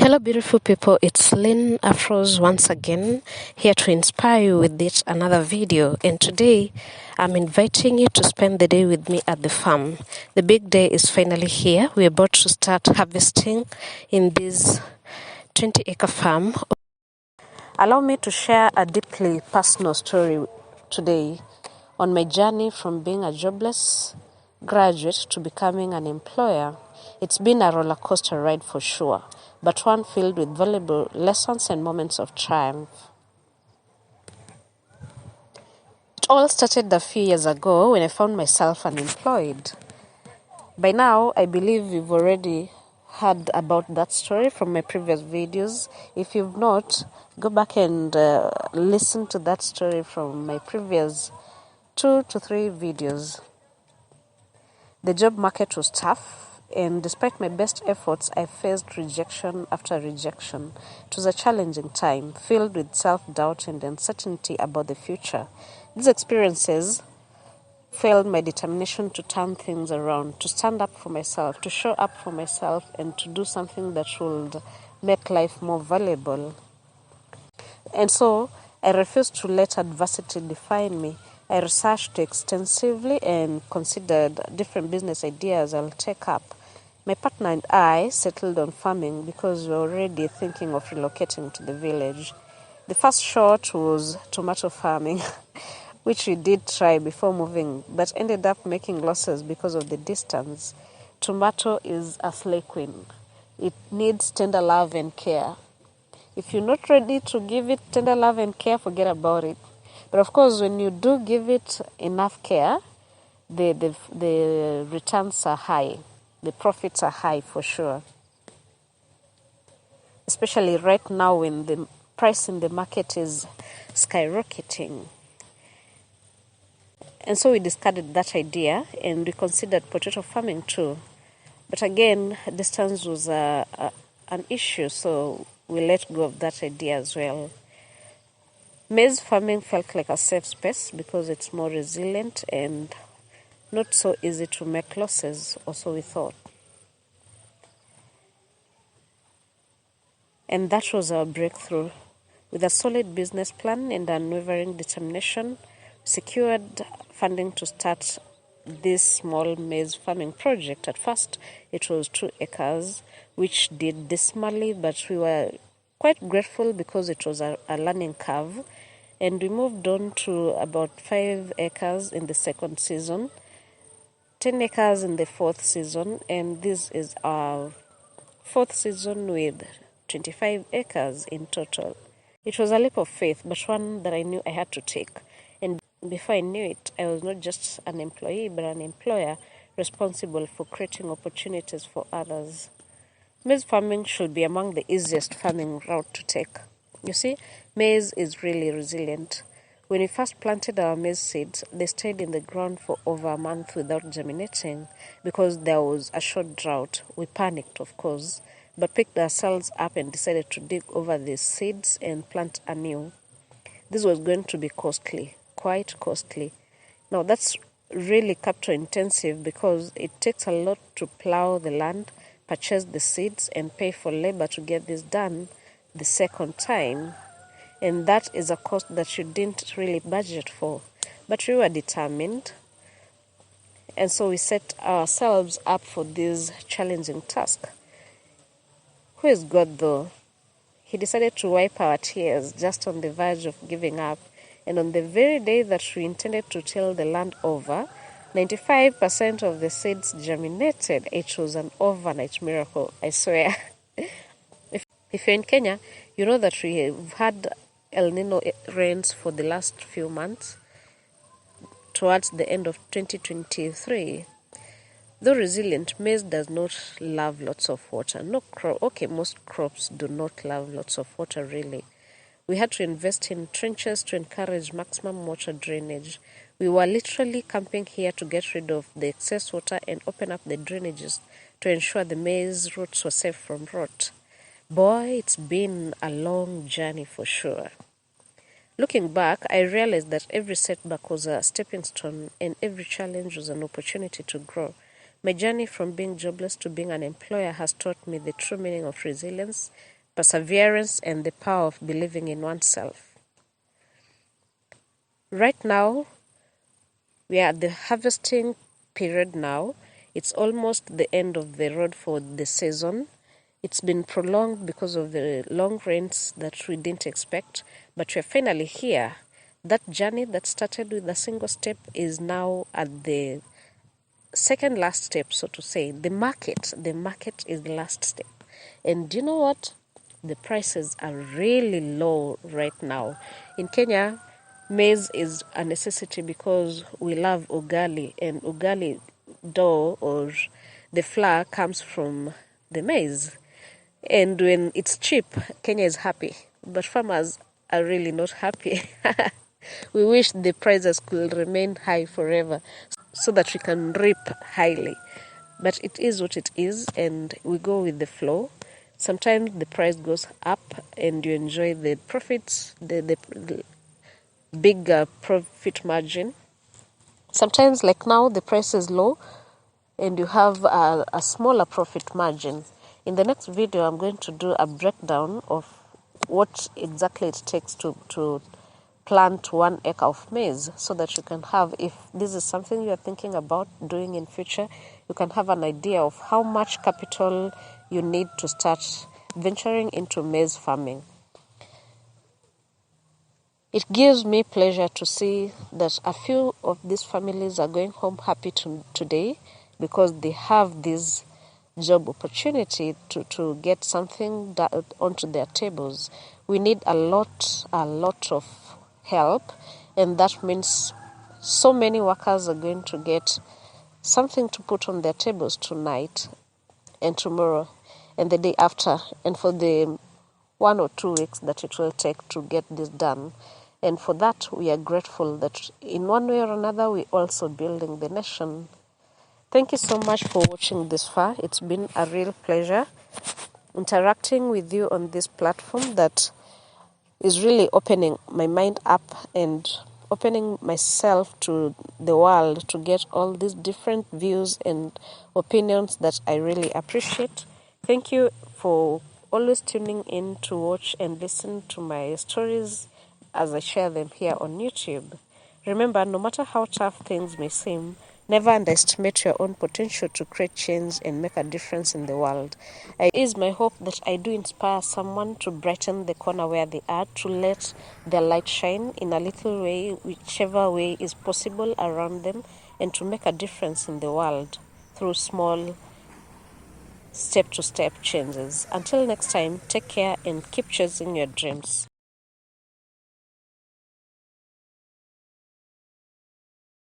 Hello, beautiful people. It's Lynn Afros once again, here to inspire you with yet another video. And today, I'm inviting you to spend the day with me at the farm. The big day is finally here. We're about to start harvesting in this 20-acre farm. Allow me to share a deeply personal story today on my journey from being a jobless graduate to becoming an employer. It's been a roller coaster ride for sure, but one filled with valuable lessons and moments of triumph. It all started a few years ago when I found myself unemployed. By now, I believe you've already heard about that story from my previous videos. If you've not, go back and listen to that story from my previous 2 to 3 videos. The job market was tough, and despite my best efforts, I faced rejection after rejection. It was a challenging time, filled with self-doubt and uncertainty about the future. These experiences fueled my determination to turn things around, to stand up for myself, to show up for myself, and to do something that would make life more valuable. And so, I refused to let adversity define me. I researched extensively and considered different business ideas I'll take up. My partner and I settled on farming because we were already thinking of relocating to the village. The first shot was tomato farming, which we did try before moving, but ended up making losses because of the distance. Tomato is a slay queen. It needs tender love and care. If you're not ready to give it tender love and care, forget about it. But of course, when you do give it enough care, the returns are high. The profits are high for sure. Especially right now when the price in the market is skyrocketing. And so we discarded that idea and we considered potato farming too. But again, distance was an issue, so we let go of that idea as well. Maize farming felt like a safe space because it's more resilient and not so easy to make losses, or so we thought. And that was our breakthrough. With a solid business plan and unwavering determination, secured funding to start this small maize farming project. At first, it was 2 acres, which did dismally, but we were quite grateful because it was a learning curve. And we moved on to about 5 acres in the second season, 10 acres in the fourth season, and this is our fourth season with 25 acres in total. It was a leap of faith, but one that I knew I had to take. And before I knew it, I was not just an employee, but an employer responsible for creating opportunities for others. Maize farming should be among the easiest farming route to take. You see, maize is really resilient. When we first planted our maize seeds, they stayed in the ground for over a month without germinating because there was a short drought. We panicked, of course, but picked ourselves up and decided to dig over these seeds and plant anew. This was going to be costly, quite costly. Now, that's really capital intensive because it takes a lot to plow the land, purchase the seeds, and pay for labor to get this done the second time. And that is a cost that you didn't really budget for. But we were determined. And so we set ourselves up for this challenging task. Who is God though? He decided to wipe our tears just on the verge of giving up. And on the very day that we intended to till the land over, 95% of the seeds germinated. It was an overnight miracle, I swear. If you're in Kenya, you know that we have had El Nino rains for the last few months towards the end of 2023. Though resilient, maize does not love lots of water. Most crops do not love lots of water really. We had to invest in trenches to encourage maximum water drainage. We were literally camping here to get rid of the excess water and open up the drainages to ensure the maize roots were safe from rot. Boy, it's been a long journey for sure. Looking back, I realized that every setback was a stepping stone and every challenge was an opportunity to grow. My journey from being jobless to being an employer has taught me the true meaning of resilience, perseverance, and the power of believing in oneself. Right now, we are at the harvesting period now. It's almost the end of the road for the season. It's been prolonged because of the long rains that we didn't expect, but we're finally here. That journey that started with a single step is now at the second last step, so to say. The market is the last step. And do you know what? The prices are really low right now. In Kenya, maize is a necessity because we love ugali, and ugali dough or the flour comes from the maize. And when it's cheap, Kenya is happy. But farmers are really not happy. We wish the prices could remain high forever so that we can reap highly. But it is what it is, and we go with the flow. Sometimes the price goes up and you enjoy the profits, the bigger profit margin. Sometimes, like now, the price is low and you have a smaller profit margin. In the next video, I'm going to do a breakdown of what exactly it takes to plant 1 acre of maize, so that you can have, if this is something you are thinking about doing in future, you can have an idea of how much capital you need to start venturing into maize farming. It gives me pleasure to see that a few of these families are going home happy today because they have this job opportunity to get something onto their tables. We need a lot of help, and that means so many workers are going to get something to put on their tables tonight and tomorrow and the day after, and for the 1 or 2 weeks that it will take to get this done. And for that, we are grateful that in one way or another, we're also building the nation. Thank you so much for watching this far. It's been a real pleasure interacting with you on this platform that is really opening my mind up and opening myself to the world to get all these different views and opinions that I really appreciate. Thank you for always tuning in to watch and listen to my stories as I share them here on YouTube. Remember, no matter how tough things may seem, never underestimate your own potential to create change and make a difference in the world. It is my hope that I do inspire someone to brighten the corner where they are, to let their light shine in a little way, whichever way is possible around them, and to make a difference in the world through small step-to-step changes. Until next time, take care and keep chasing your dreams.